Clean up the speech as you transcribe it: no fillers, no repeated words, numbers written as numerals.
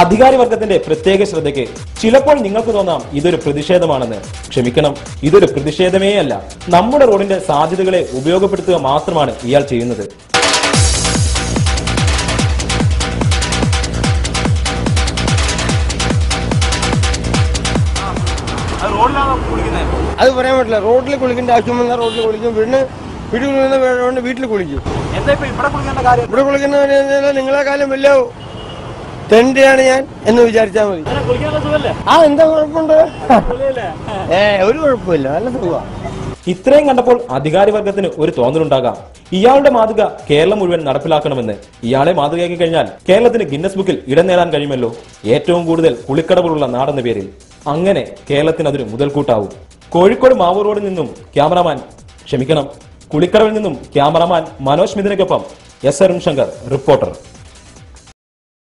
അധികാരി വർഗത്തിന്റെ പ്രത്യേക ശ്രദ്ധയ്ക്ക് ചിലപ്പോൾ നിങ്ങൾക്ക് തോന്നാം ഇതൊരു പ്രതിഷേധമാണെന്ന്. ക്ഷമിക്കണം, ഇതൊരു പ്രതിഷേധമേ അല്ല. നമ്മുടെ റോഡിന്റെ സാധ്യതകളെ ഉപയോഗപ്പെടുത്തുക മാത്രമാണ് ഇയാൾ ചെയ്യുന്നത്. അത് പറയാൻ പറ്റില്ല. റോഡിൽ കുളിക്കേണ്ട ആവശ്യം വന്നാൽ റോഡിൽ കുളിക്കും, വീട്ടിൽ കുളിക്കുന്ന വേണമെന്ന് വീട്ടിൽ കുളിക്കും. ഇവിടെ കുളിക്കുന്ന നിങ്ങളെ കാലം വലിയ തെണ്ടിയാണ് ഞാൻ എന്ന് വിചാരിച്ചാൽ മതി. എന്താ കുഴപ്പമുണ്ട്? ഒരു കുഴപ്പമില്ല, നല്ല സുഖമാണ്. ഇത്രയും കണ്ടപ്പോൾ അധികാരി വർഗത്തിന് ഒരു തോന്നലുണ്ടാകാം, ഇയാളുടെ മാതൃക കേരളം മുഴുവൻ നടപ്പിലാക്കണമെന്ന്. ഇയാളെ മാതൃകയാക്കി കഴിഞ്ഞാൽ കേരളത്തിന് ഗിന്നസ് ബുക്കിൽ ഇടം നേടാൻ കഴിയുമല്ലോ, ഏറ്റവും കൂടുതൽ കുളിക്കടവുകളുള്ള നാടെന്ന പേരിൽ. അങ്ങനെ കേരളത്തിന് അതൊരു മുതൽക്കൂട്ടാവും. കോഴിക്കോട് മാവൂർ റോഡിൽ നിന്നും കുളിക്കടവിൽ നിന്നും ക്യാമറാമാൻ മനോജ് മിഥുനയ്ക്കൊപ്പം എസ് അരുൺ ശങ്കർ, റിപ്പോർട്ടർ.